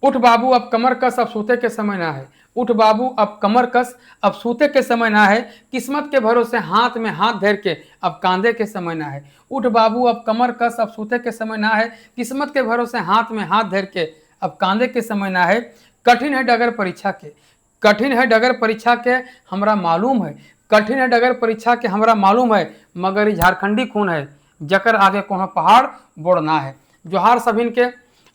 उठ बाबू अब कमर कस, अब सूते के समय ना है। उठ बाबू अब कमर कस, अब सूते के समय ना है। किस्मत के भरोसे हाथ में हाथ धर के, अब कांधे के समय ना है। उठ बाबू अब कमर कस, अब सूते के समय ना है। किस्मत के भरोसे हाथ में हाथ धर के, अब कांधे के समय ना है। कठिन है डगर परीक्षा के, कठिन है डगर परीक्षा के, हमरा मालूम है। कठिन है डगर परीक्षा के, हमरा मालूम है। मगर ये झारखंडी खून है, जकर आगे कोनो पहाड़ बोड़ना है। जोहार सभिन के।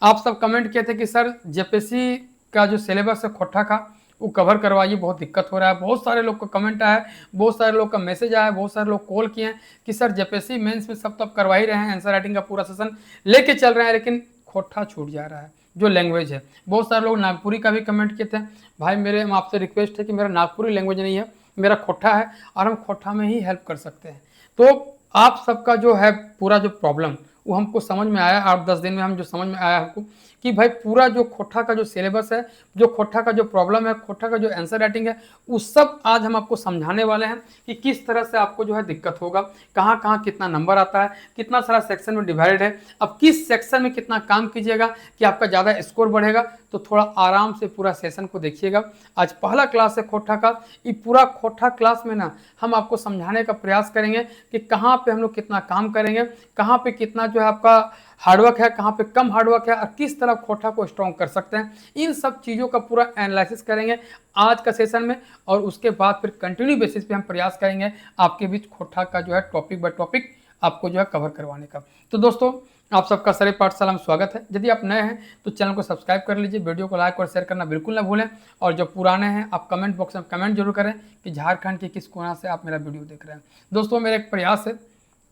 आप सब कमेंट किए थे कि सर जेपीएससी का जो सिलेबस है खोटा का, वो कवर करवाइए, बहुत दिक्कत हो रहा है। बहुत सारे लोग का कमेंट आया है, बहुत सारे लोग का मैसेज आया है, बहुत सारे लोग कॉल किए हैं कि सर जेपीएससी मेंस में सब तो करवा ही रहे हैं, आंसर राइटिंग का पूरा सेशन लेके चल रहे हैं, लेकिन खोटा छूट जा रहा है जो लैंग्वेज है। बहुत सारे लोग नागपुरी का भी कमेंट किए थे। भाई मेरे आपसे रिक्वेस्ट है कि मेरा नागपुरी लैंग्वेज नहीं है, मेरा खोटा है, और हम खोटा में ही हेल्प कर सकते हैं। तो आप सबका जो है पूरा जो प्रॉब्लम वो हमको समझ में आया, 8-10 दिन में हम जो समझ में आया हमको कि भाई पूरा जो खोटा का जो सिलेबस है, जो खोटा का जो प्रॉब्लम है, खोटा का जो आंसर राइटिंग है, उस सब आज हम आपको समझाने वाले हैं कि किस तरह से आपको जो है दिक्कत होगा, कहाँ कहाँ कितना नंबर आता है, कितना सारा सेक्शन में डिवाइड है, अब किस सेक्शन में कितना काम कीजिएगा कि आपका ज़्यादा स्कोर बढ़ेगा। तो थोड़ा आराम से पूरा सेशन को देखिएगा। आज पहला क्लास है खोटा का। ये पूरा खोटा क्लास में ना हम आपको समझाने का प्रयास करेंगे कि कहाँ पे हम लोग कितना काम करेंगे, कहाँ पे कितना जो है आपका हार्डवर्क है, कहाँ पे कम हार्डवर्क है, और किस तरह खोटा को स्ट्रॉन्ग कर सकते हैं। इन सब चीज़ों का पूरा एनालिसिस करेंगे आज का सेशन में, और उसके बाद फिर कंटिन्यू बेसिस पे हम प्रयास करेंगे आपके बीच खोटा का जो है टॉपिक बाय टॉपिक आपको जो है कवर करवाने का। तो दोस्तों आप सबका सरे पाठशाला में स्वागत है। यदि आप नए हैं तो चैनल को सब्सक्राइब कर लीजिए, वीडियो को लाइक और शेयर करना बिल्कुल ना भूलें, और जो पुराने हैं आप कमेंट बॉक्स में कमेंट जरूर करें कि झारखंड के किस कोना से आप मेरा वीडियो देख रहे हैं। दोस्तों मेरा एक प्रयास है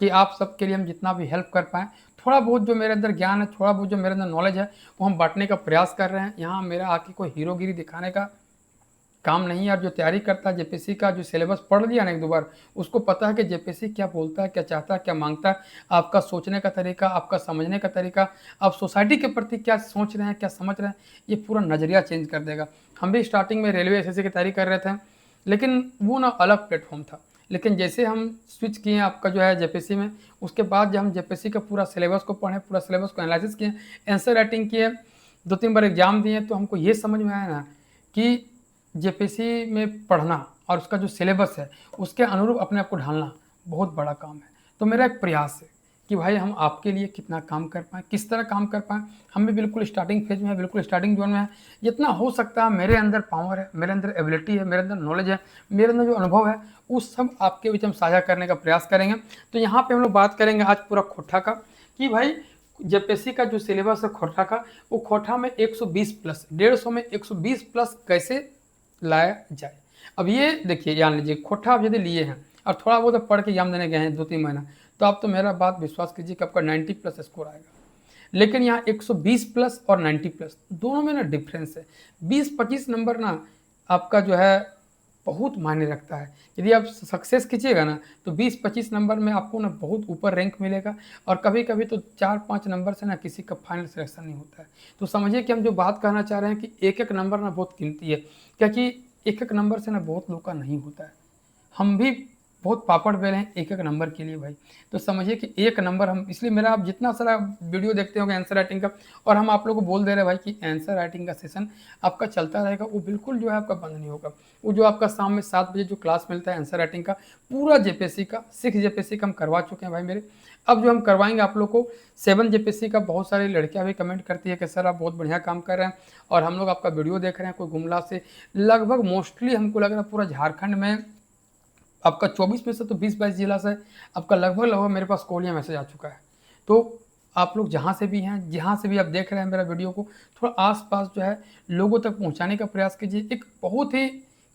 कि आप सबके लिए हम जितना भी हेल्प कर पाएँ, थोड़ा बहुत जो मेरे अंदर ज्ञान है, थोड़ा बहुत जो मेरे अंदर नॉलेज है, वो हम बांटने का प्रयास कर रहे हैं। यहाँ मेरा आके कोई हीरोगिरी दिखाने का काम नहीं है। और जो तैयारी करता है जेपीएससी का, जो सिलेबस पढ़ लिया ना एक दो बार, उसको पता है कि जेपीएससी क्या बोलता है, क्या चाहता है, क्या मांगता है। आपका सोचने का तरीका, आपका समझने का तरीका, आप सोसाइटी के प्रति क्या सोच रहे हैं, क्या समझ रहे हैं, ये पूरा नज़रिया चेंज कर देगा। हम भी स्टार्टिंग में रेलवे एसएससी की तैयारी कर रहे थे, लेकिन वो ना अलग प्लेटफॉर्म था। लेकिन जैसे हम स्विच किए आपका जो है जेपीएससी में, उसके बाद जब हम जेपीएससी का पूरा सिलेबस को पढ़े, पूरा सिलेबस को एनालिसिस किए, आंसर राइटिंग किए, 2-3 बार एग्जाम दिए, तो हमको ये समझ में आया ना कि जेपीएससी में पढ़ना और उसका जो सिलेबस है उसके अनुरूप अपने आप को ढालना बहुत बड़ा काम है। तो मेरा एक प्रयास है कि भाई हम आपके लिए कितना काम कर पाएँ, किस तरह काम कर पाएँ। हम भी बिल्कुल स्टार्टिंग फेज में है, बिल्कुल स्टार्टिंग जोन में है। जितना हो सकता है मेरे अंदर पावर है, मेरे अंदर एबिलिटी है, मेरे अंदर नॉलेज है, मेरे अंदर जो अनुभव है, वो सब आपके बीच हम साझा करने का प्रयास करेंगे। तो यहाँ पे हम लोग बात करेंगे आज पूरा खोटा का कि भाई जेपीएससी का जो सिलेबस है खोटा का, वो खोटा में 120 प्लस, 150 में 120 प्लस कैसे लाया जाए। अब ये देखिए, जान लीजिए खोटा आप यदि लिए हैं और थोड़ा बहुत पढ़ के एग्जाम देने गए हैं 2-3 महीना, तो आप तो मेरा बात विश्वास कीजिए कि आपका 90 प्लस स्कोर आएगा। लेकिन यहाँ 120 प्लस और 90 प्लस दोनों में ना डिफरेंस है। 20-25 नंबर ना आपका जो है बहुत मायने रखता है। यदि आप सक्सेस कीजिएगा ना तो 20-25 नंबर में आपको ना बहुत ऊपर रैंक मिलेगा, और कभी कभी तो 4-5 नंबर से ना किसी का फाइनल सिलेक्शन नहीं होता है। तो समझिए कि हम जो बात कहना चाह रहे हैं कि एक एक नंबर ना बहुत कीमती है, क्योंकि एक एक नंबर से ना बहुत लोग का नहीं होता है। हम भी बहुत पापड़ बेले हैं एक एक नंबर के लिए भाई। तो समझिए कि एक नंबर हम, इसलिए मेरा आप जितना सारा वीडियो देखते होंगे आंसर राइटिंग का, और हम आप लोगों को बोल दे रहे हैं भाई कि आंसर राइटिंग का सेशन आपका चलता रहेगा, वो बिल्कुल जो है आपका बंद नहीं होगा। वो जो आपका शाम में 7 बजे जो क्लास मिलता है आंसर राइटिंग का, पूरा जेपीएससी का 6 जेपीएससी का हम करवा चुके हैं भाई मेरे। अब जो हम करवाएंगे आप लोग को 7 जेपीएससी का। बहुत सारी लड़कियां भी कमेंट करती है कि सर आप बहुत बढ़िया काम कर रहे हैं, और हम लोग आपका वीडियो देख रहे हैं कोई गुमला से। लगभग मोस्टली हमको लग रहा है पूरा झारखंड में आपका 24 में से तो 20-22 जिला से आपका लगभग लगभग मेरे पास कॉल या मैसेज आ चुका है। तो आप लोग जहाँ से भी हैं, जहाँ से भी आप देख रहे हैं मेरा वीडियो को, थोड़ा आस-पास जो है लोगों तक पहुँचाने का प्रयास कीजिए। एक बहुत ही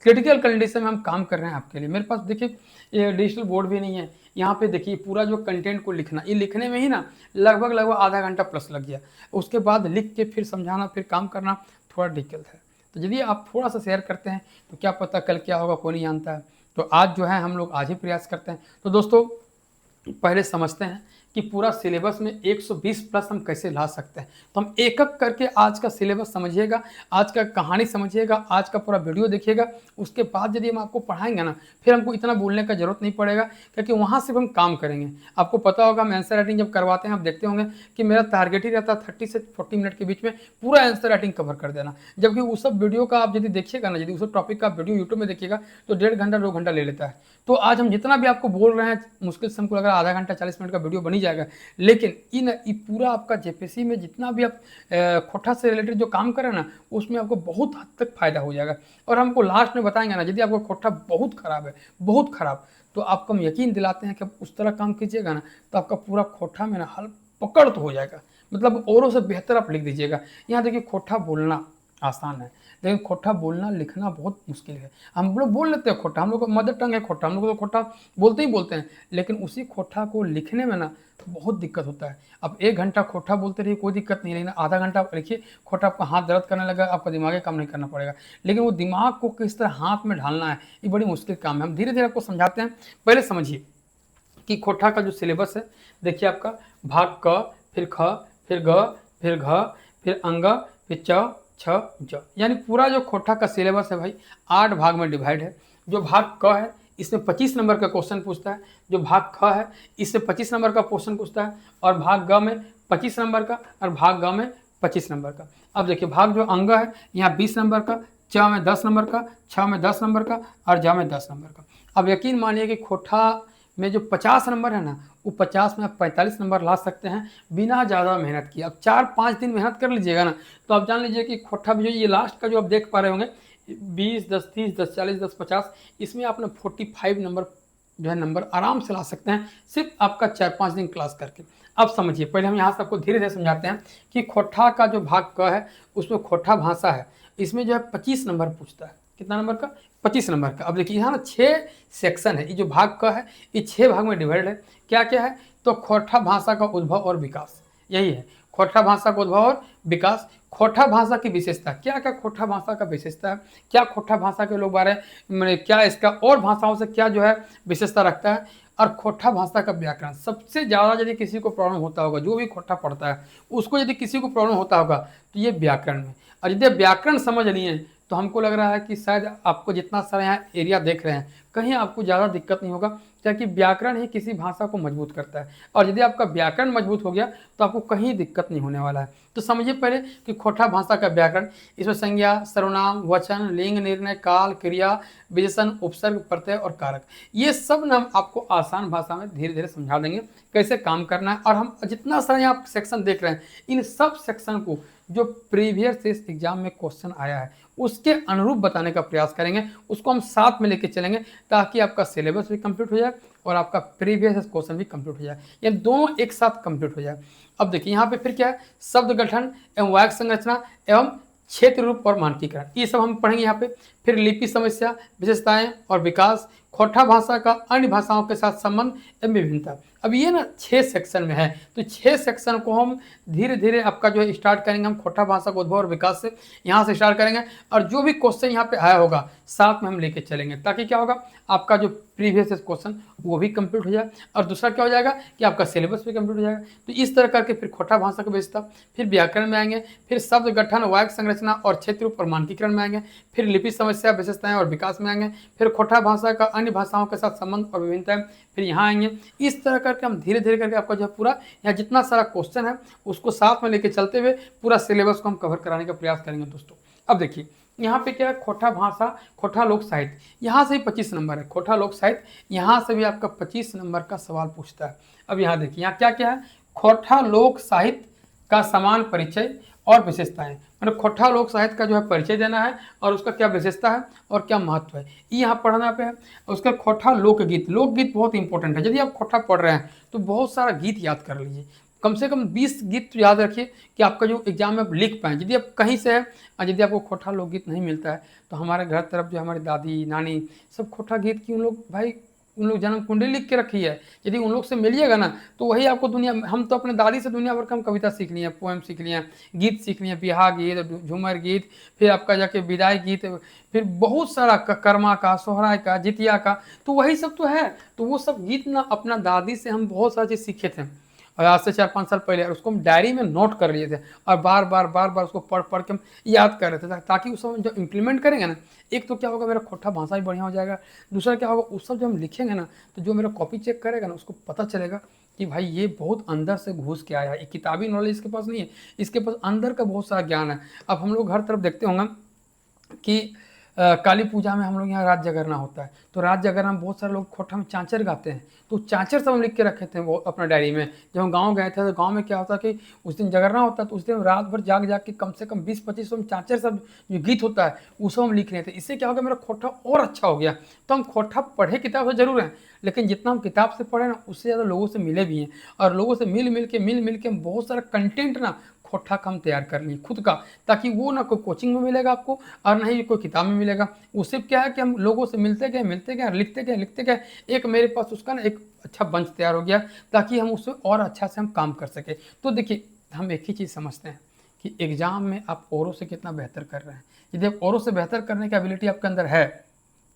क्रिटिकल कंडीशन में हम काम कर रहे हैं आपके लिए। मेरे पास देखिए ये डिजिटल बोर्ड भी नहीं है। यहाँ पे देखिए पूरा जो कंटेंट को लिखना, ये लिखने में ही ना लगभग आधा घंटा प्लस लग गया। उसके बाद लिख के फिर समझाना, फिर काम करना थोड़ा डिफ़िकल्ट है। तो यदि आप थोड़ा-सा शेयर करते हैं तो क्या पता कल क्या होगा, कोई नहीं जानता है। तो आज जो है हम लोग आज ही प्रयास करते हैं। तो दोस्तों पहले समझते हैं कि पूरा सिलेबस में 120 प्लस हम कैसे ला सकते हैं। तो हम एक एक करके आज का सिलेबस समझिएगा, आज का कहानी समझिएगा, आज का पूरा वीडियो देखिएगा। उसके बाद यदि हम आपको पढ़ाएंगे ना, फिर हमको इतना बोलने का जरूरत नहीं पड़ेगा, क्योंकि वहाँ सिर्फ हम काम करेंगे। आपको पता होगा हम आंसर राइटिंग जब करवाते हैं, आप देखते होंगे कि मेरा टारगेट ही रहता है 30 से 40 मिनट के बीच में पूरा आंसर राइटिंग कवर कर देना। जबकि उस सब वीडियो का आप यदि देखिएगा ना, यदि उस टॉपिक का वीडियो यूट्यूब में देखिएगा तो 1.5 घंटा 2 घंटा ले लेता है। तो आज हम जितना भी आपको बोल रहे हैं, मुश्किल से हमको लग रहा है आधा घंटा 40 मिनट का वीडियो बन ही जाएगा। लेकिन ये पूरा आपका जेपीएससी में जितना भी आप खोटा से रिलेटेड जो काम करें ना, उसमें आपको बहुत हद तक फायदा हो जाएगा। और हमको लास्ट में बताएंगे ना, यदि आपका खोटा बहुत खराब है, बहुत खराब, तो आपको हम यकीन दिलाते हैं कि आप उस तरह काम कीजिएगा ना, तो आपका पूरा खोटा में ना हल पकड़ तो हो जाएगा। मतलब औरों से बेहतर आप लिख दीजिएगा। यहाँ देखिए, खोटा बोलना आसान है, लेकिन खोटा बोलना लिखना बहुत मुश्किल है। हम लोग बोल लेते हैं खोटा, हम लोग का मदर टंग है खोटा, हम लोग तो खोटा बोलते ही बोलते हैं, लेकिन उसी खोटा को लिखने में ना बहुत दिक्कत होता है। अब 1 घंटा खोटा बोलते रहिए, कोई दिक्कत नहीं, लेकिन आधा घंटा आप लिखिए, खोटा आपका हाथ दर्द करने लगा, आपका दिमाग काम नहीं करना पड़ेगा। लेकिन वो दिमाग को किस तरह हाथ में ढालना है, ये बड़ी मुश्किल काम है। हम धीरे धीरे आपको समझाते हैं। पहले समझिए कि खोटा का जो सिलेबस है, देखिए आपका भाग क, फिर ख, फिर ग, फिर घ, फिर अंग, फिर च, छ, ज, यानी पूरा जो खोटा का सिलेबस है भाई 8 भाग में डिवाइड है। जो भाग क है इसमें 25 नंबर का क्वेश्चन पूछता है, जो भाग ख है इससे 25 नंबर का क्वेश्चन पूछता है, और भाग ग में 25 नंबर का, और भाग ग में 25 नंबर का। अब देखिए, भाग जो अंग है यहाँ 20 नंबर का, च में 10 नंबर का, छ में 10 नंबर का, और ज में 10 नंबर का। अब यकीन मानिए कि खोटा में जो 50 नंबर है ना, वो 50 में आप 45 नंबर ला सकते हैं बिना ज़्यादा मेहनत किए। अब 4-5 दिन मेहनत कर लीजिएगा ना, तो आप जान लीजिए कि खोटा भी जो ये लास्ट का जो आप देख पा रहे होंगे 20, 10, 30, 10, 40, 10, 50, इसमें आप ना 45 नंबर जो है नंबर आराम से ला सकते हैं, सिर्फ आपका 4-5 दिन क्लास करके। अब समझिए, पहले हम यहाँ से आपको धीरे धीरे समझाते हैं कि खोटा का जो भाग क है उसमें खोटा भाषा है, इसमें जो है 25 नंबर पूछता है। कितना नंबर का? 25 नंबर का। अब देखिए यहाँ ना 6 सेक्शन है, ये जो भाग क है ये 6 भाग में डिवाइड है। क्या क्या है? तो खोटा भाषा का उद्भव और विकास, यही है खोटा भाषा का उद्भव और विकास। खोटा भाषा की विशेषता, क्या क्या खोटा भाषा का विशेषता है, क्या खोटा भाषा के लोग बारे में, क्या इसका और भाषाओं से क्या जो है विशेषता रखता है, और खोटा भाषा का व्याकरण। सबसे ज़्यादा यदि किसी को प्रॉब्लम होता होगा, जो भी खोटा पढ़ता है उसको यदि किसी को प्रॉब्लम होता होगा तो ये व्याकरण में। और यदि व्याकरण समझ लिए तो हमको लग रहा है कि शायद आपको जितना सारा यहाँ एरिया देख रहे हैं कहीं आपको ज़्यादा दिक्कत नहीं होगा, क्योंकि व्याकरण ही किसी भाषा को मजबूत करता है। और यदि आपका व्याकरण मजबूत हो गया तो आपको कहीं दिक्कत नहीं होने वाला है। तो समझिए पहले कि खोटा भाषा का व्याकरण, इसमें संज्ञा, सर्वनाम, वचन, लिंग, निर्णय, काल, क्रिया, विशेषण, उपसर्ग, प्रत्यय और कारक, ये सब ना हम आपको आसान भाषा में धीरे धीरे समझा देंगे कैसे काम करना है। और हम जितना सारा यहाँ सेक्शन देख रहे हैं, इन सब सेक्शन को जो प्रीवियस एग्जाम में क्वेश्चन आया है उसके अनुरूप बताने का प्रयास करेंगे, उसको हम साथ में लेके चलेंगे, ताकि आपका सिलेबस भी कंप्लीट हो जाए और आपका प्रीवियस क्वेश्चन भी कंप्लीट हो जाए, ये दोनों एक साथ कंप्लीट हो जाए। अब देखिए यहाँ पे फिर क्या है, शब्द गठन एवं वाक्य संरचना एवं क्षेत्र रूप और मानकीकरण, ये सब हम पढ़ेंगे यहाँ पे। फिर लिपि समस्या, विशेषताएं और विकास, खोटा भाषा का अन्य भाषाओं के साथ संबंध एवं विभिन्नता। अब ये ना 6 सेक्शन में है, तो 6 सेक्शन को हम धीरे धीरे आपका जो है स्टार्ट करेंगे। हम खोटा भाषा का उद्भव और विकास से यहाँ से स्टार्ट करेंगे, और जो भी क्वेश्चन यहाँ पे आया होगा साथ में हम लेके चलेंगे, ताकि क्या होगा, आपका जो प्रीवियस क्वेश्चन वो भी कंप्लीट हो जाए, और दूसरा क्या हो जाएगा कि आपका सिलेबस भी कंप्लीट हो जाएगा। तो इस तरह करके फिर खोटा भाषा की विशेषता, फिर व्याकरण में आएंगे, फिर शब्द गठन, वाक्य संरचना और क्षेत्र रूप और मानकीकरण में आएंगे, फिर लिपि समस्या, विशेषताएं और विकास में आएंगे, फिर खोटा भाषा का अन्य भाषाओं के साथ संबंध और विभिन्नताएं, फिर यहाँ आएंगे। इस तरह करके हम धीरे धीरे करके आपका जो है पूरा यहाँ जितना सारा क्वेश्चन है उसको साथ में लेके चलते हुए पूरा सिलेबस को हम कवर कराने का प्रयास करेंगे दोस्तों। अब देखिए यहाँ पे क्या है, खोटा भाषा, खोटा लोक साहित्य, यहाँ से ही 25 नंबर है। खोटा लोक साहित्य, यहाँ से भी आपका 25 नंबर का सवाल पूछता है। अब यहाँ देखिए यहाँ क्या क्या है, खोटा लोक साहित्य का समान परिचय और विशेषताएं, मतलब खोटा लोक साहित्य का जो है परिचय देना है और उसका क्या विशेषता है और क्या महत्व है, ये यहाँ पढ़ना पे है। उसका खोटा लोकगीत, लोकगीत बहुत इंपॉर्टेंट है। यदि आप खोटा पढ़ रहे हैं तो बहुत सारा गीत याद कर लीजिए, कम से कम 20 गीत तो याद रखिए कि आपका जो एग्जाम में आप लिख पाएँ। यदि आप कहीं से है और यदि आपको खोटा लोकगीत नहीं मिलता है तो हमारे घर तरफ जो हमारी दादी नानी सब खोटा गीत की उन लोग भाई उन लोग जन्म कुंडली लिख के रखी है, यदि उन लोग से मिलिएगा ना तो वही आपको दुनिया, हम तो अपने दादी से दुनिया भर का हम कविता सीख लिए, पोएम सीख लिए, गीत सीख लिए, बिहार गीत, झूमर गीत, फिर आपका जाके विदाई गीत, फिर बहुत सारा कर्मा का, सोहराय का, जितिया का, तो वही सब तो है। तो वो सब गीत ना अपना दादी से हम बहुत सारी चीज़ सीखे थे। और आज से 4-5 साल पहले, और उसको हम डायरी में नोट कर लिए थे और बार बार उसको पढ़ पढ़ के हम याद कर रहे थे, ताकि उस समय जो इम्प्लीमेंट करेंगे ना, एक तो क्या होगा, मेरा खोटा भाषा भी बढ़िया हो जाएगा, दूसरा क्या होगा, उस सब जो हम लिखेंगे ना, तो जो मेरा कॉपी चेक करेगा ना, उसको पता चलेगा कि भाई ये बहुत अंदर से घुस के आया है, किताबी नॉलेज इसके पास नहीं है, इसके पास अंदर का बहुत सारा ज्ञान है। अब हम लोग हर तरफ देखते होंगे कि काली पूजा में हम लोग यहाँ रात जागरना होता है, तो रात जागरना में बहुत सारे लोग खोटा में चांचर गाते हैं, तो चांचर सब हम लिख के रखे थे वो अपना डायरी में। जब हम गांव गए थे तो गांव में क्या होता कि उस दिन जागरना होता है, तो उस दिन रात भर जाग जाग के कम से कम 20-25 हम चांचर सब जो गीत होता है वो सब हम लिख रहे थे। इससे क्या होगा, मेरा खोटा और अच्छा हो गया। तो हम खोटा पढ़े किताब से जरूर हैं, लेकिन जितना हम किताब से पढ़े ना, उससे ज़्यादा लोगों से मिले भी हैं, और लोगों से मिल मिल के हम बहुत सारा कंटेंट ना खोटा का हम तैयार कर लिए खुद का, ताकि वो ना कोई कोचिंग में मिलेगा आपको और ना ही कोई किताब में मिलेगा। उससे क्या है कि हम लोगों से मिलते गए लिखते गए, एक मेरे पास उसका ना एक अच्छा बंच तैयार हो गया, ताकि हम उससे और अच्छा से हम काम कर सके। तो देखिए, हम एक ही चीज़ समझते हैं कि एग्ज़ाम में आप औरों से कितना बेहतर कर रहे हैं। यदि आप औरों से बेहतर करने की एबिलिटी आपके अंदर है,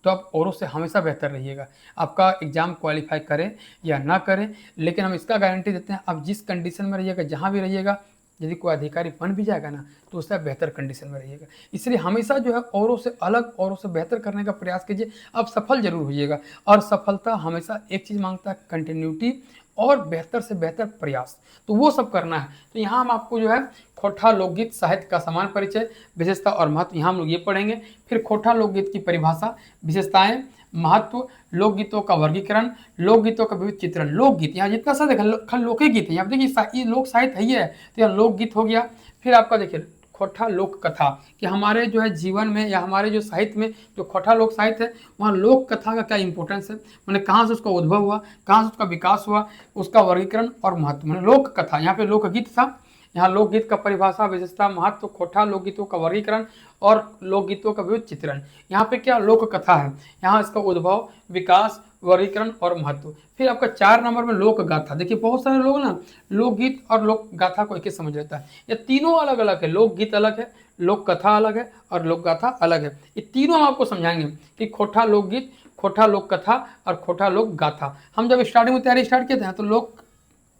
तो आप औरों से हमेशा बेहतर रहिएगा। आपका एग्ज़ाम क्वालिफाई करें या ना करें, लेकिन हम इसका गारंटी देते हैं, आप जिस कंडीशन में रहिएगा, जहाँ भी रहिएगा, यदि कोई अधिकारी बन भी जाएगा ना, तो उससे बेहतर कंडीशन में रहिएगा। इसलिए हमेशा जो है औरों से अलग, औरों से बेहतर करने का प्रयास कीजिए, आप सफल जरूर होइएगा। और सफलता हमेशा एक चीज़ मांगता है, कंटिन्यूटी और बेहतर से बेहतर प्रयास, तो वो सब करना है। तो यहाँ हम आपको जो है खोटा लोकगीत साहित्य का समान परिचय, विशेषता और महत्व यहाँ हम लोग ये पढ़ेंगे। फिर खोटा लोकगीत की परिभाषा, विशेषताएं, महत्व, लोकगीतों का वर्गीकरण, लोकगीतों का विविध चित्रण। लोकगीत यहाँ जितना सा देखा लोक गीत है, यहाँ देखिए ये लोक साहित्य है, ही है, तो यहाँ लोकगीत हो गया। फिर आपका देखिए खोटा लोक कथा, कि हमारे जो है जीवन में या हमारे जो साहित्य में जो खोटा लोक साहित्य है, वहाँ लोक कथा का क्या इंपॉर्टेंस है, मैंने कहाँ से उसका उद्भव हुआ, कहाँ से उसका विकास हुआ, उसका वर्गीकरण और महत्व। मैंने लोक कथा, यहाँ पे लोकगीत था, यहाँ लोकगीत का परिभाषा, विशेषता, महत्व, खोटा लोकगीतों का वर्गीकरण और लोकगीतों का विविध चित्रण। यहाँ पे क्या लोक कथा है, यहाँ इसका उद्भव, विकास, वर्गीकरण और महत्व। फिर आपका 4 नंबर में लोक गाथा। देखिए बहुत सारे लोग ना लोकगीत और लोक गाथा को एक ही समझ लेता है, ये तीनों अलग अलग है, लोकगीत अलग है, लोक कथा अलग है और लोक गाथा अलग है। ये तीनों हम आपको समझाएंगे कि खोटा लोकगीत, खोटा लोक कथा और खोटा लोक गाथा। हम जब स्टार्टिंग में तैयारी स्टार्ट किए थे तो लोक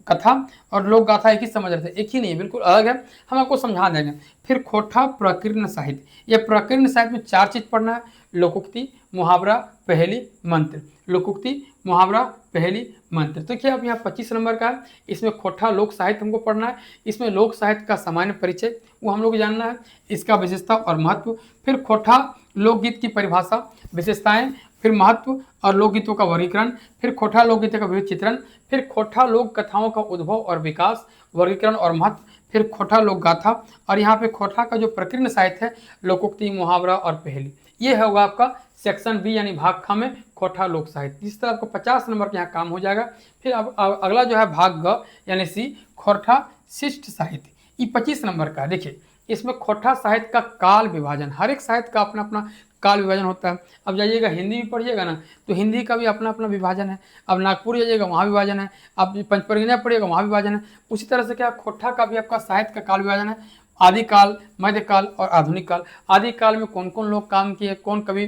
कथा और लोक गाथा एक ही समझ रहे थे, एक ही नहीं है, बिल्कुल अलग है, हम आपको समझा देंगे। फिर खोटा प्रकीर्ण साहित्य, ये प्रकीर्ण साहित्य में 4 चीज पढ़ना है, लोकोक्ति, मुहावरा, पहेली, मंत्र। लोकोक्ति, मुहावरा, पहेली, मंत्र। तो क्या अब यहाँ 25 नंबर का है, इसमें खोटा लोक साहित्य हमको पढ़ना है, इसमें लोक साहित्य का सामान्य परिचय वो हम लोग जानना है, इसका विशेषता और महत्व। फिर खोटा लोकगीत की परिभाषा, विशेषताएं, फिर महत्व और लोकगीतों का वर्गीकरण, फिर खोटा लोकगीतों का विविध चित्रण, फिर खोटा लोक कथाओं का उद्भव और विकास, वर्गीकरण और महत्व, फिर खोटा लोक गाथा। और यहाँ पे खोटा का जो प्रकीर्ण साहित्य है, लोकोक्ति, मुहावरा और पहेली, ये होगा आपका सेक्शन बी यानी भाग ख में खोटा लोक साहित्य। इस तरह आपको 50 नंबर का यहाँ काम हो जाएगा। फिर अब अगला जो है भाग ग यानी सी, खोटा शिष्ट साहित्य, ये 25 नंबर का। देखिए इसमें खोटा साहित्य का काल विभाजन, हर एक साहित्य का अपना अपना काल विभाजन होता है। अब जाइएगा हिंदी भी पढ़िएगा ना, तो हिंदी का भी अपना अपना विभाजन है। अब नागपुर जाइएगा वहाँ विभाजन है, अब पंचपरगना पढ़िएगा वहाँ विभाजन है। उसी तरह से क्या खोटा का भी आपका साहित्य का काल विभाजन है, आदिकाल, मध्यकाल और आधुनिक काल। आदिकाल में कौन कौन लोग काम किए, कौन कवि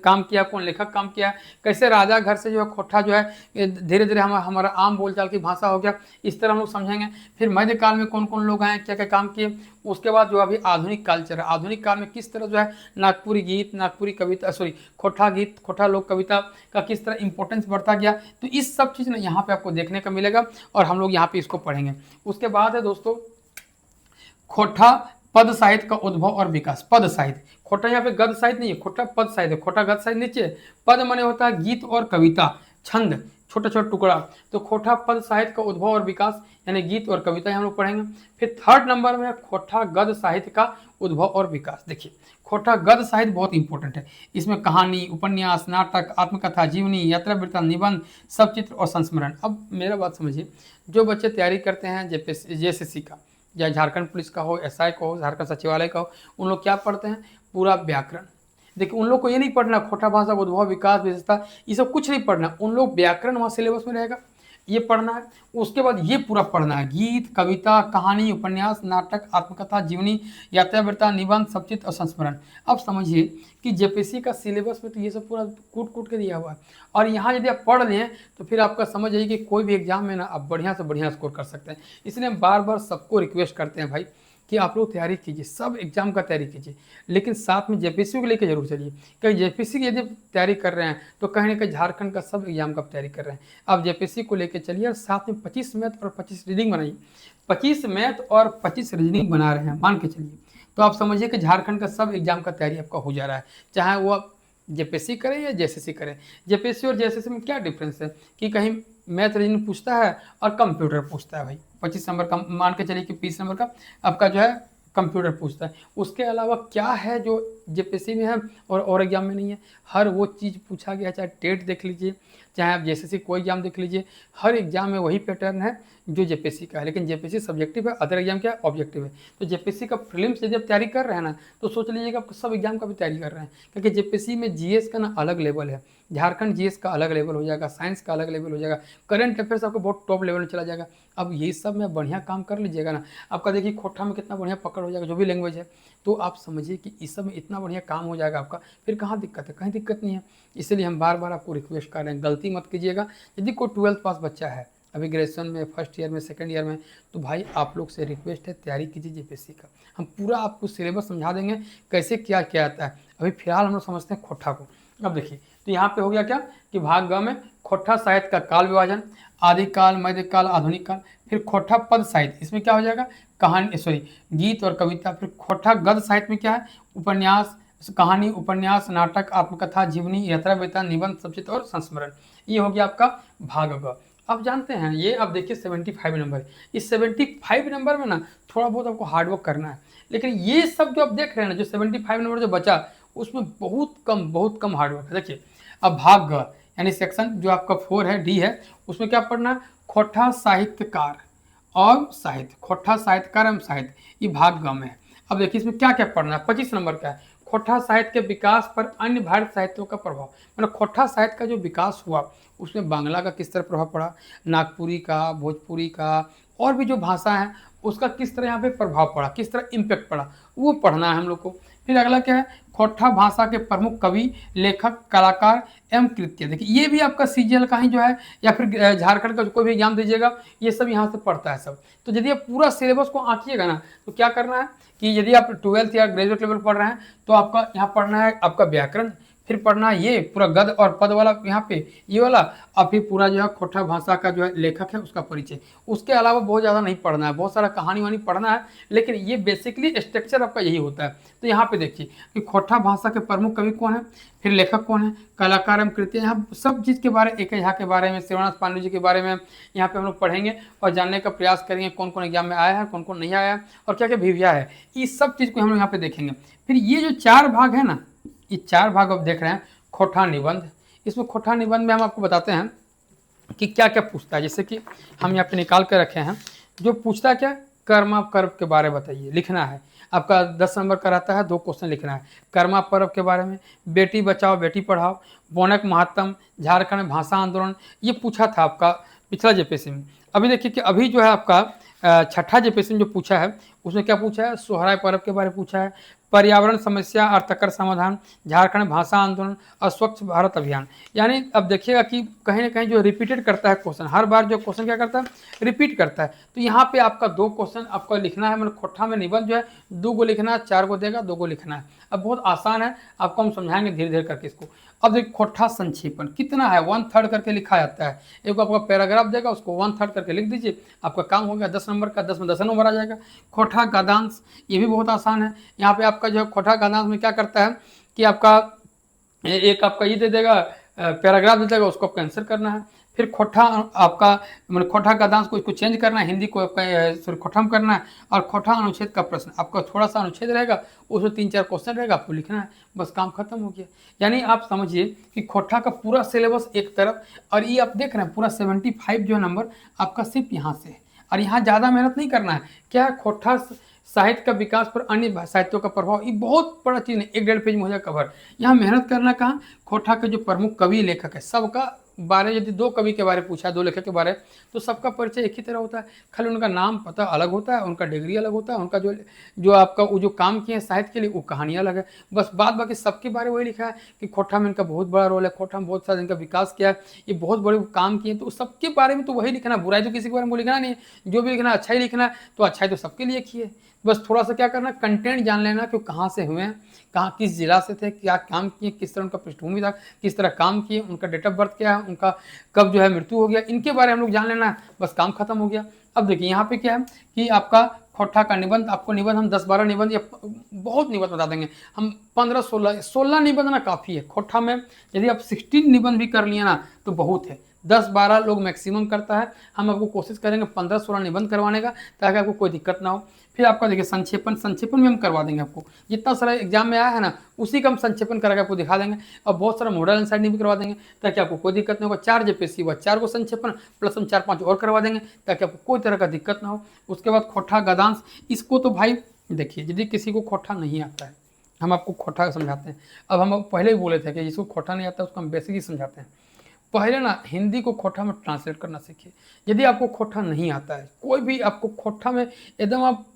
काम किया, कौन लेखक काम किया, कैसे राजा घर से जो है खोटा जो है धीरे धीरे हमारा आम बोलचाल की भाषा हो गया, इस तरह हम लोग समझेंगे। फिर मध्यकाल में कौन कौन लोग आए, क्या क्या काम किए। उसके बाद जो अभी आधुनिक काल चल रहा है, आधुनिक काल में किस तरह जो है नागपुरी गीत, नागपुरी कविता, खोटा गीत, खोटा लोक कविता का किस तरह इंपॉर्टेंस बढ़ता गया। तो इस सब चीज़ ना यहाँ पे आपको देखने को मिलेगा और हम लोग यहाँ पे इसको पढ़ेंगे। उसके बाद है दोस्तों खोटा पद साहित्य का उद्भव और विकास। पद साहित्य, खोटा यहाँ पे गद्य साहित्य नहीं है, खोटा पद साहित्य, खोटा गद्य साहित्य नीचे, पद माने होता है गीत और कविता, छंद, छोटा छोटा टुकड़ा। तो खोटा पद साहित्य का उद्भव और विकास यानी गीत और कविता हम लोग पढ़ेंगे। फिर 3rd नंबर में खोटा गद्य साहित्य का उद्भव और विकास। देखिए खोटा गद्य साहित्य बहुत इंपॉर्टेंट है, इसमें कहानी, उपन्यास, नाटक, आत्मकथा, जीवनी, यात्रा वृत्तांत, निबंध, सब चित्र और संस्मरण। अब मेरा बात समझिए, जो बच्चे तैयारी करते हैं JSSC का या झारखंड पुलिस का हो, SI का हो, झारखंड सचिवालय का हो, उन लोग क्या पढ़ते हैं, पूरा व्याकरण। देखिए उन लोग को ये नहीं पढ़ना खोटा भाषा, उद्भव, विकास, विशेषता, ये सब कुछ नहीं पढ़ना। उन लोग व्याकरण वहाँ सिलेबस में रहेगा, ये पढ़ना है। उसके बाद ये पूरा पढ़ना है, गीत, कविता, कहानी, उपन्यास, नाटक, आत्मकथा, जीवनी, यात्रावृत्ता, निबंध, संक्षिप्त और संस्मरण। अब समझिए कि जेपीएससी का सिलेबस में तो ये सब पूरा कूट कूट के दिया हुआ है, और यहाँ यदि आप पढ़ लें तो फिर आपका समझ आइए कि कोई भी एग्जाम में ना आप बढ़िया से बढ़िया स्कोर कर सकते हैं। इसलिए हम बार बार सबको रिक्वेस्ट करते हैं भाई कि आप लोग तैयारी कीजिए, सब एग्जाम का तैयारी कीजिए, लेकिन साथ में जेपीएससी को लेकर जरूर चलिए। कहीं जेपीएससी की यदि तैयारी कर रहे हैं तो कहीं ना कहीं झारखंड का सब एग्जाम का तैयारी कर रहे हैं, आप जेपीएससी को लेकर चलिए, और साथ में 25 मैथ और 25 रीडिंग बनाइए। 25 मैथ और 25 रीजनिंग बना रहे हैं मान के चलिए, तो आप समझिए कि झारखंड का सब एग्जाम का तैयारी आपका हो जा रहा है, चाहे वो आप जेपीएससी करें या जेएसएससी करें। जेपीएससी और जेएसएससी में क्या डिफरेंस है कि कहीं मैथ रीजनिंग पूछता है और कंप्यूटर पूछता है भाई, 25 नंबर का मान के चलिए कि 20 नंबर का आपका जो है कंप्यूटर पूछता है। उसके अलावा क्या है जो जेपीएससी में है और एग्जाम में नहीं है, हर वो चीज़ पूछा गया है। चाहे टेट देख लीजिए, चाहे आप जेएसएससी कोई एग्जाम देख लीजिए, हर एग्जाम में वही पैटर्न है जो जेपीएससी का है, लेकिन जेपीएससी सब्जेक्टिव है, अदर एग्जाम क्या है ऑब्जेक्टिव है। तो जेपीएससी का प्रीलिम्स यदि आप तैयारी कर रहे हैं ना, तो सोच लीजिएगा आप सब एग्जाम का भी तैयारी कर रहे हैं, क्योंकि जेपीएससी में जीएस का ना अलग लेवल है, झारखंड जीएस का अलग लेवल हो जाएगा, साइंस का अलग लेवल हो जाएगा, करंट अफेयर्स आपको बहुत टॉप लेवल में चला जाएगा। अब ये सब में बढ़िया काम कर लीजिएगा ना, आपका देखिए खोटा में कितना बढ़िया पकड़ हो जाएगा, जो भी लैंग्वेज है, तो आप समझिए कि इस सब में इतना बढ़िया काम हो जाएगा आपका, फिर कहाँ दिक्कत है, कहीं दिक्कत नहीं है। इसलिए हम बार बार आपको रिक्वेस्ट कर रहे हैं, गलती मत कीजिएगा। यदि कोई 12th पास बच्चा है अभी ग्रेजुएशन में, फर्स्ट ईयर में, सेकंड ईयर में, तो भाई आप लोग से रिक्वेस्ट है तैयारी कीजिए जेपीएससी का। हम पूरा आपको सिलेबस समझा देंगे कैसे क्या क्या आता है। अभी फिलहाल हम लोग समझते हैं खोटा को। अब देखिए तो यहाँ पे हो गया क्या कि भाग ग में खोटा साहित्य का काल विभाजन, आदिकाल, मध्यकाल, आधुनिक काल। फिर खोटा पद साहित्य, इसमें क्या हो जाएगा कहानी, सॉरी गीत और कविता। फिर खोटा गद्य साहित्य में क्या है उपन्यास, कहानी, उपन्यास, नाटक, आत्मकथा, जीवनी, यात्रावृत्ता, निबंध, संक्षिप्त और संस्मरण। ये हो गया आपका भाग ग। अब जानते हैं ये, अब देखिए 75 नंबर, इस 75 नंबर में ना थोड़ा बहुत आपको हार्डवर्क करना है, लेकिन ये सब जो आप देख रहे हैं ना, जो 75 नंबर जो बचा उसमें बहुत कम हार्डवर्क है। देखिए अब भाग ग यानी सेक्शन जो आपका 4 है, डी है, उसमें क्या पढ़ना है खोटा साहित्यकार और साहित्य, खोटा साहित्यकार एवं साहित्य, ये भाग ग में है। अब देखिए इसमें क्या क्या पढ़ना है, 25 नंबर का है खोटा साहित्य के विकास पर अन्य भारतीय साहित्यों का प्रभाव। मतलब खोटा साहित्य का जो विकास हुआ उसमें बांग्ला का किस तरह प्रभाव पड़ा, नागपुरी का, भोजपुरी का, और भी जो भाषा है उसका किस तरह यहाँ पे प्रभाव पड़ा, किस तरह इम्पैक्ट पड़ा, वो पढ़ना है हम लोग को। फिर अगला क्या है खोटा भाषा के प्रमुख कवि, लेखक, कलाकार एवं कृत्य। देखिए ये भी आपका सीजीएल का ही जो है, या फिर झारखंड का कोई भी एग्जाम दीजिएगा ये सब यहाँ से पढ़ता है सब। तो यदि आप पूरा सिलेबस को आंकिएगा ना, तो क्या करना है कि यदि आप 12th या ग्रेजुएट लेवल पढ़ रहे हैं तो आपका यहाँ पढ़ना है आपका व्याकरण, फिर पढ़ना है ये पूरा गद और पद वाला यहाँ पे ये वाला, और फिर पूरा जो है खोटा भाषा का जो है लेखक है उसका परिचय। उसके अलावा बहुत ज़्यादा नहीं पढ़ना है, बहुत सारा कहानी वानी पढ़ना है, लेकिन ये बेसिकली स्ट्रक्चर आपका यही होता है। तो यहाँ पे देखिए कि खोटा भाषा के प्रमुख कवि कौन है, फिर लेखक कौन है, कलाकार एवं कृति, यहाँ सब चीज़ के बारे, एक यहाँ के बारे में, श्रीनाथ पांडे जी के बारे में यहाँ पे हम लोग पढ़ेंगे और जानने का प्रयास करेंगे कौन कौन एग्जाम में आया है, कौन कौन नहीं आया है, और क्या क्या भिविया है, इस सब चीज़ को हम लोग यहाँ पे देखेंगे। फिर ये जो 4 भाग है ना, ये 4 भाग आप देख रहे हैं खोटा निबंध। इसमें खोटा निबंध में हम आपको बताते हैं कि क्या क्या पूछता है, जैसे कि हम यहाँ पे निकाल कर रखे हैं जो पूछता है क्या, कर्मा पर्व के बारे में बताइए, लिखना है आपका 10 नंबर का रहता है, 2 क्वेश्चन लिखना है। कर्मा पर्व के बारे में, बेटी बचाओ बेटी पढ़ाओ, बोनक महात्म, झारखंड भाषा आंदोलन, ये पूछा था आपका पिछला जेपीएससी में। अभी देखिए कि अभी जो है आपका छठा जेपीएससी में जो पूछा है उसमें क्या पूछा है, सोहराय पर्व के बारे में पूछा है, पर्यावरण समस्या और तकर समाधान, झारखंड भाषा आंदोलन और स्वच्छ भारत अभियान। यानी अब देखिएगा कि कहीं ना कहीं जो रिपीटेड करता है क्वेश्चन, हर बार जो क्वेश्चन क्या करता है रिपीट करता है। तो यहाँ पे आपका 2 क्वेश्चन आपको लिखना है, मतलब खोटा में निबंध जो है 2 को लिखना है, 4 को देगा 2 को लिखना है। अब बहुत आसान है, आपको हम समझाएंगे धीरे धीरे करके इसको। अब देखिए खोटा संक्षेपण कितना है, 1/3 करके लिखा जाता है, एक आपका पैराग्राफ देगा उसको 1/3 करके लिख दीजिए, आपका काम हो गया। 10 नंबर का, 10 में 10 नंबर आ जाएगा। खोटा गद्यांश, ये भी बहुत आसान है। यहाँ पे आपका जो है खोटा गद्यांश में क्या करता है कि आपका एक आपका ये दे देगा पैराग्राफ दे देगा, उसको आपको आंसर करना है। फिर खोटा आपका मतलब खोटा गद्यांश को इसको चेंज करना है, हिंदी को सॉरी खोटा में करना है। और खोटा अनुच्छेद का प्रश्न, आपका थोड़ा सा अनुच्छेद रहेगा उसमें 3-4 क्वेश्चन रहेगा, आपको लिखना है, बस काम खत्म हो गया। यानी आप समझिए कि खोटा का पूरा सिलेबस एक तरफ, और ये आप देख रहे हैं पूरा 75 जो नंबर आपका सिर्फ यहाँ से है। और यहाँ ज़्यादा मेहनत नहीं करना है, क्या है खोटा साहित्य का विकास पर अन्य साहित्यों का प्रभाव, ये बहुत बड़ा चीज़ नहीं, 1-1.5 पेज में हो जाए कवर। यहाँ मेहनत करना कहाँ, खोटा के जो प्रमुख कवि लेखक है सबका बारे यदि दो कवि के बारे में पूछा है, दो लेखक के बारे में, तो सबका परिचय एक ही तरह होता है, खाली उनका नाम पता अलग होता है, उनका डिग्री अलग होता है, उनका जो जो आपका वो जो काम किए हैं साहित्य के लिए वो कहानियाँ अलग है। बस बात बाकी सबके बारे में वही लिखा है कि खोट्ठा में इनका बहुत बड़ा रोल है, खोट्ठा में बहुत सारा इनका विकास किया है, ये बहुत बड़े काम किए, तो सबके बारे में तो वही लिखना, बुराई तो किसी के बारे में लिखना नहीं है, जो भी लिखना अच्छा ही लिखना है, तो अच्छा ही तो सबके लिए किए। बस थोड़ा सा क्या करना, कंटेंट जान लेना कि कहाँ से हुए हैं, कहाँ किस जिला से थे, क्या काम किए, किस तरह उनका पृष्ठभूमि था, किस तरह काम किए, उनका डेट ऑफ बर्थ क्या है, उनका कब जो है मृत्यु हो गया, इनके बारे में हम लोग जान लेना है, बस काम खत्म हो गया। अब देखिए यहाँ पे क्या है कि आपका खोट्ठा का निबंध, आपको निबंध हम 10-12 निबंध या बहुत निबंध बता देंगे हम, 15-16 निबंध ना काफ़ी है खोट्ठा में। यदि आप 16 निबंध भी कर लिए ना तो बहुत है, 10-12 लोग मैक्सिमम करता है, हम आपको कोशिश करेंगे 15-16 निबंध करवाने का, ताकि आपको कोई दिक्कत ना हो। फिर आपका देखिए संक्षेपण भी हम करवा देंगे आपको, जितना सारा एग्जाम में आया है ना उसी का हम संक्षेपण करके आपको दिखा देंगे, और बहुत सारा मॉडल आंसर भी करवा देंगे, ताकि आपको कोई दिक्कत नहीं होगा। 4 जेपीएससी हुआ, 4 को संक्षेपण प्लस हम 4-5 और करवा देंगे, ताकि आपको कोई तरह का दिक्कत ना हो। उसके बाद खोट्ठा गद्यांश, इसको तो भाई देखिए यदि किसी को खोट्ठा नहीं आता है, हम आपको खोट्ठा समझाते हैं। अब हम पहले ही बोले थे कि जिसको खोट्ठा नहीं आता है उसको हम बेसिक ही समझाते हैं। पहले ना हिंदी को खोट्ठा में ट्रांसलेट करना सीखिए। यदि आपको खोट्ठा नहीं आता है, कोई भी आपको खोट्ठा में एकदम आप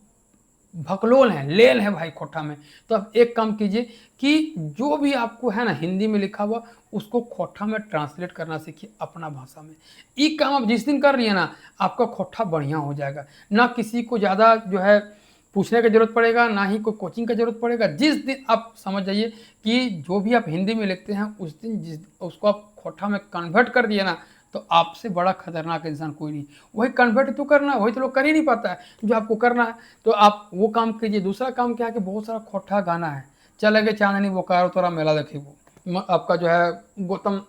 भकलोल हैं, लेल है भाई खोट्ठा में, तो आप एक काम कीजिए कि जो भी आपको है ना हिंदी में लिखा हुआ उसको खोट्ठा में ट्रांसलेट करना सीखिए अपना भाषा में। ये काम आप जिस दिन कर रही है ना, आपका खोट्ठा बढ़िया हो जाएगा, ना किसी को ज़्यादा जो है पूछने की जरूरत पड़ेगा, ना ही कोई कोचिंग का जरूरत पड़ेगा। जिस दिन आप समझ जाइए कि जो भी आप हिंदी में लिखते हैं उस दिन जिस उसको आप खोट्ठा में कन्वर्ट कर दिए ना, तो आपसे बड़ा खतरनाक इंसान कोई नहीं। वही कन्वर्ट तो करना है, वही तो लोग कर ही नहीं पाता है जो आपको करना है, तो आप वो काम कीजिए। दूसरा काम क्या है कि बहुत सारा खोट्ठा गाना है, चले गए चांदनी बोकारो तोरा मेला देखी, वो आपका जो है गौतम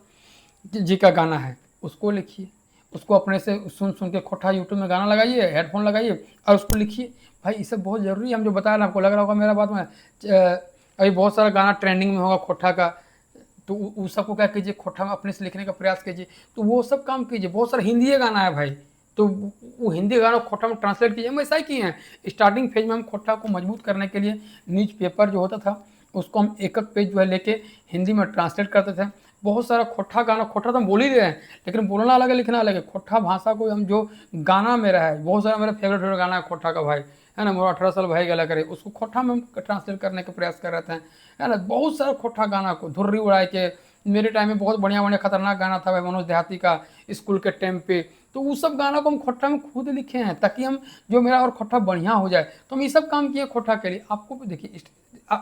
जी का गाना है, उसको लिखिए, उसको अपने से सुन सुन के खोट्ठा यूट्यूब में गाना लगाइए, हेडफोन लगाइए और उसको लिखिए। भाई ये सब बहुत ज़रूरी है, हम जो बता रहे हैं आपको लग रहा होगा मेरा बात में अभी बहुत सारा गाना ट्रेंडिंग में होगा खोट्ठा का, तो उस सबको क्या कीजिए, खोट्ठा में अपने से लिखने का प्रयास कीजिए, तो वो सब काम कीजिए। बहुत सारा हिंदी गाना है भाई, तो वो हिंदी गाना खोट्ठा में ट्रांसलेट कीजिए। हम ऐसा ही किए हैं, स्टार्टिंग फेज में हम खोट्ठा को मजबूत करने के लिए न्यूज़पेपर जो होता था उसको हम एक पेज जो है लेके हिंदी में ट्रांसलेट करते थे। बहुत सारा खोट्ठा गाना, खोट्ठा तो हम बोल ही रहे हैं लेकिन बोलना अलग है लिखना अलग है। खोट्ठा भाषा को हम जो गाना मेरा है, बहुत सारा मेरा फेवरेट गाना है खोट्ठा का भाई, है ना, मोरा 18 साल भाई गला करे, उसको खोट्ठा में हम ट्रांसलेट करने का प्रयास कर रहे थे, है ना। बहुत सारा खोट्ठा गाना को धुर्री उड़ाए के, मेरे टाइम में बहुत बढ़िया बढ़िया खतरनाक गाना था भाई मनोज देहाती का स्कूल के टाइम पे, तो उस सब गाना को हम खोट्ठा में खुद लिखे हैं ताकि हम जो मेरा और खोट्ठा बढ़िया हो जाए। तो हम ये सब काम किए खोट्ठा के लिए। आपको भी देखिए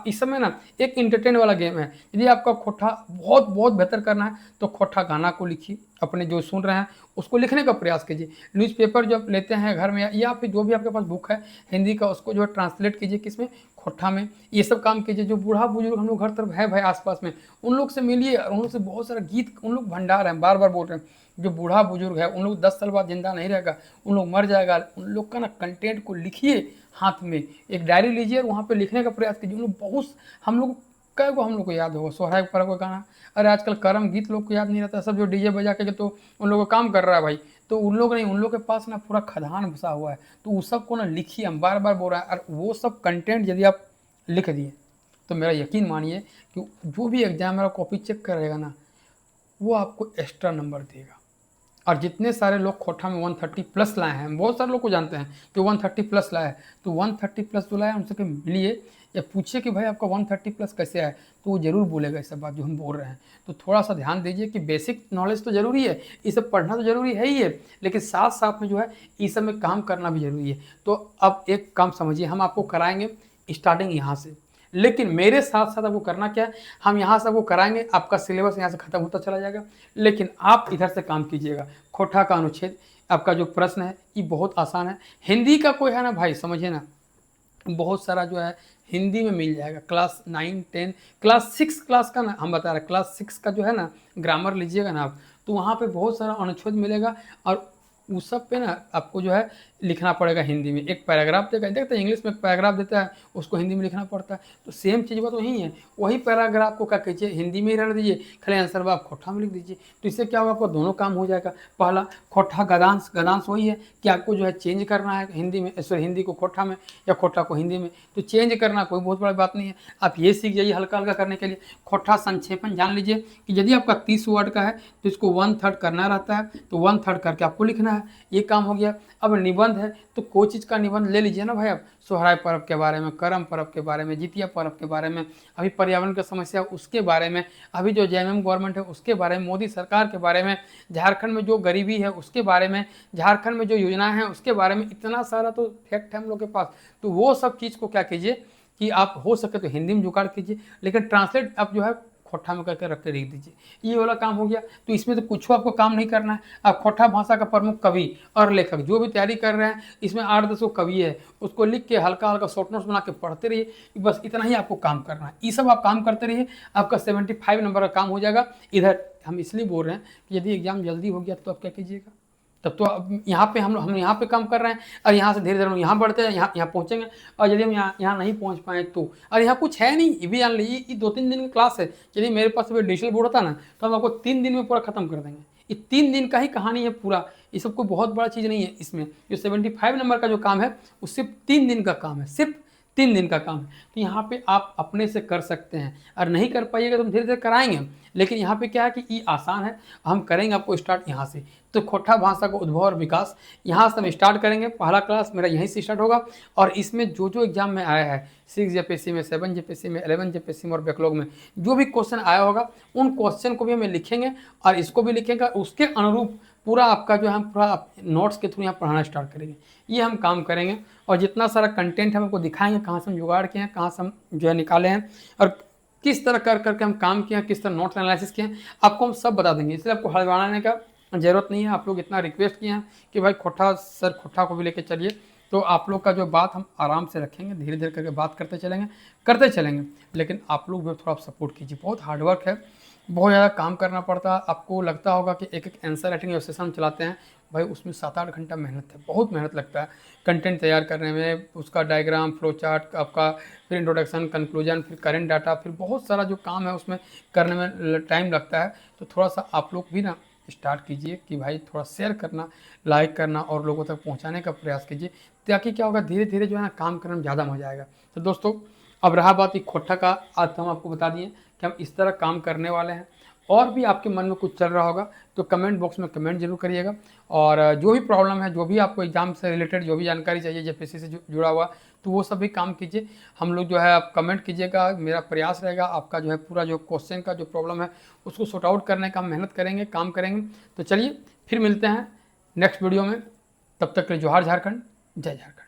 इस समय ना एक इंटरटेन वाला गेम है। यदि आपका खोट्ठा बहुत बहुत बेहतर करना है तो खोट्ठा गाना को लिखिए, अपने जो सुन रहे हैं उसको लिखने का प्रयास कीजिए। न्यूज़पेपर जो आप लेते हैं घर में या फिर जो भी आपके पास बुक है हिंदी का, उसको जो है ट्रांसलेट कीजिए किसमें, खोट्ठा में। ये सब काम कीजिए। जो बूढ़ा बुजुर्ग हम लोग हर तरफ है भाई आसपास में, उन लोग से मिलिए और उन लोग से बहुत सारा गीत, उन लोग भंडार हैं, बार बार बोल रहे हैं। जो बूढ़ा बुजुर्ग है उन लोग 10 साल बाद जिंदा नहीं रहेगा, उन लोग मर जाएगा, उन लोग का ना कंटेंट को लिखिए, हाथ में एक डायरी लीजिए और वहाँ पे लिखने का प्रयास कीजिए। उन लोग बहुत, हम लोग कई को हम लोग को याद होगा सोहराय पर्व का गाना, अरे आजकल कर्म गीत लोग को याद नहीं रहता, सब जो डीजे बजा के तो उन लोगों का काम कर रहा है भाई, तो उन लोग नहीं, उन लोग के पास ना पूरा खदान बसा हुआ है, तो उस सब को ना लिखिए। हम बार बार बोल रहे हैं, और वो सब कंटेंट यदि आप लिख दिए तो मेरा यकीन मानिए कि जो भी एग्जाम मेरा कॉपी चेक करेगा ना वो आपको एक्स्ट्रा नंबर देगा। और जितने सारे लोग खोट्ठा में 130 प्लस लाए हैं, हम बहुत सारे लोग को जानते हैं कि 130 प्लस लाए हैं, तो 130 प्लस जो लाए उनसे कि मिलिए या पूछिए कि भाई आपका 130 प्लस कैसे आए, तो वो ज़रूर बोलेगा ये सब बात जो हम बोल रहे हैं। तो थोड़ा सा ध्यान दीजिए कि बेसिक नॉलेज तो ज़रूरी है, ये सब पढ़ना तो ज़रूरी है ही है, लेकिन साथ साथ में जो है इस सब में काम करना भी ज़रूरी है। तो अब एक काम समझिए, हम आपको कराएंगे स्टार्टिंग यहाँ से, लेकिन मेरे साथ साथ आपको करना क्या है, हम यहाँ से आपको कराएंगे, आपका सिलेबस यहाँ से खत्म होता चला जाएगा, लेकिन आप इधर से काम कीजिएगा। खोट्ठा का अनुच्छेद आपका जो प्रश्न है ये बहुत आसान है। हिंदी का कोई है ना भाई, समझिए ना, बहुत सारा जो है हिंदी में मिल जाएगा। क्लास 9, 10, क्लास 6 क्लास का ना हम बता रहे हैं, क्लास 6 का जो है ना ग्रामर लीजिएगा ना आप, तो वहाँ पे बहुत सारा अनुच्छेद मिलेगा और उस सब पे ना आपको जो है लिखना पड़ेगा हिंदी में। एक पैराग्राफ देगा, देखते हैं इंग्लिश में एक पैराग्राफ देता है, उसको हिंदी में लिखना पड़ता है। तो सेम चीज़ बात वही है, वही पैराग्राफ को क्या कीजिए हिंदी में ही रहने दीजिए, खाली आंसर आप खोटा में लिख दीजिए। तो इससे क्या होगा, आपको दोनों काम हो जाएगा। पहला खोटा गद्यांश, गद्यांश वही है कि आपको जो है चेंज करना है हिंदी में, सॉरी हिंदी को खोटा में या खोटा को हिंदी में, तो चेंज करना कोई बहुत बड़ी बात नहीं है। आप ये सीख जाइए हल्का हल्का करने के लिए। खोटा संक्षेपण जान लीजिए कि यदि आपका 30 वर्ड का है तो इसको 1/3 करना रहता है, तो 1/3 करके आपको लिखना है, ये काम हो गया। अब निबंध है तो कोई चीज़ का निबंध ले लीजिए ना भाई, आप सोहराय पर्व के बारे में, करम पर्व के बारे में, जितिया पर्व के बारे में, अभी पर्यावरण की समस्या उसके बारे में, अभी जो जेएमएम गवर्नमेंट है उसके बारे में, मोदी सरकार के बारे में, झारखंड में जो गरीबी है उसके बारे में, झारखंड में जो योजनाएं हैं उसके बारे में, इतना सारा तो फैक्ट है हम लोग के पास। तो वो सब चीज़ को क्या कीजिए कि आप हो सके तो हिंदी में जुगाड़ कीजिए, लेकिन ट्रांसलेट आप जो है खोटा में करके रख के लिख दीजिए, ये वाला काम हो गया। तो इसमें तो कुछ आपको काम नहीं करना है। आप खोटा भाषा का प्रमुख कवि और लेखक जो भी तैयारी कर रहे हैं, इसमें 8-10 कवि है, उसको लिख के हल्का हल्का शॉर्ट नोट्स बना के पढ़ते रहिए, बस इतना ही आपको काम करना है। ये सब आप काम करते रहिए, आपका 75 नंबर का काम हो जाएगा। इधर हम इसलिए बोल रहे हैं कि यदि एग्जाम जल्दी हो गया तो आप क्या कीजिएगा, तब तो अब यहाँ पे हम यहाँ पे काम कर रहे हैं और यहाँ से धीरे धीरे हम यहाँ बढ़ते हैं, यहाँ पहुँचेंगे। और यदि हम यहाँ नहीं पहुँच पाए तो, और यहाँ कुछ है नहीं, ये भी जान लीजिए, ये 2-3 दिन की क्लास है। यदि मेरे पास अभी डिजिटल बोर्ड होता ना तो हम आपको 3 दिन में पूरा खत्म कर देंगे। ये 3 दिन का ही कहानी है पूरा, ये सब कोई बहुत बड़ा चीज़ नहीं है। इसमें जो 75 नंबर का जो काम है वो सिर्फ 3 दिन का काम है, सिर्फ 3 दिन का काम है। तो यहाँ पे आप अपने से कर सकते हैं, और नहीं कर पाइएगा तो हम धीरे धीरे कराएंगे। लेकिन यहाँ पे क्या है कि ये आसान है, हम करेंगे आपको स्टार्ट यहाँ से। तो खोटा भाषा का उद्भव और विकास यहाँ से हम स्टार्ट करेंगे। पहला क्लास मेरा यहीं से स्टार्ट होगा, और इसमें जो जो एग्जाम में आया है 6 जेपीएससी में, 7 जेपीएससी में, 11 जेपीएससी में और बैकलॉग में जो भी क्वेश्चन आया होगा उन क्वेश्चन को भी हमें लिखेंगे और इसको भी लिखेंगे, उसके अनुरूप पूरा आपका जो है हम पूरा नोट्स के थ्रू यहाँ पढ़ाना स्टार्ट करेंगे। ये हम काम करेंगे, और जितना सारा कंटेंट हम आपको दिखाएंगे कहाँ से हम जुगाड़ किए हैं, कहाँ से हम जो है निकाले हैं, और किस तरह कर करके हम काम किए हैं, किस तरह नोट्स एनालिसिस किए हैं, आपको हम सब बता देंगे। इसलिए आपको हड़बड़ाने का ज़रूरत नहीं है। आप लोग इतना रिक्वेस्ट किए हैं कि भाई खोटा सर, खोटा को भी लेके चलिए, तो आप लोग का जो बात हम आराम से रखेंगे, धीरे धीरे करके बात करते चलेंगे। लेकिन आप लोग भी थोड़ा सपोर्ट कीजिए, बहुत हार्डवर्क है, बहुत ज़्यादा काम करना पड़ता है। आपको लगता होगा कि एक एक आंसर राइटिंग जो सेशन हम चलाते हैं भाई, उसमें 7-8 घंटा मेहनत है, बहुत मेहनत लगता है कंटेंट तैयार करने में, उसका डायग्राम, फ्लो चार्ट आपका, फिर इंट्रोडक्शन, कंक्लूजन, फिर करेंट डाटा, फिर बहुत सारा जो काम है उसमें करने में टाइम लगता है। तो थोड़ा सा आप लोग भी ना स्टार्ट कीजिए कि भाई थोड़ा शेयर करना, लाइक करना और लोगों तक पहुंचाने का प्रयास कीजिए, ताकि क्या होगा धीरे धीरे जो है ना काम करने में ज़्यादा मजा आएगा। तो दोस्तों, अब रहा बात खोटा का, आज हम आपको बता दिए कि हम इस तरह काम करने वाले हैं। और भी आपके मन में कुछ चल रहा होगा तो कमेंट बॉक्स में कमेंट जरूर करिएगा, और जो भी प्रॉब्लम है, जो भी आपको एग्जाम से रिलेटेड जो भी जानकारी चाहिए जेपीएससी से जुड़ा हुआ, तो वो सब भी काम कीजिए। हम लोग जो है आप कमेंट कीजिएगा, मेरा प्रयास रहेगा आपका जो है पूरा जो क्वेश्चन का जो प्रॉब्लम है उसको सॉर्ट आउट करने का हम मेहनत करेंगे, काम करेंगे। तो चलिए फिर मिलते हैं नेक्स्ट वीडियो में, तब तक के लिए जोहार झारखंड, जय झारखंड।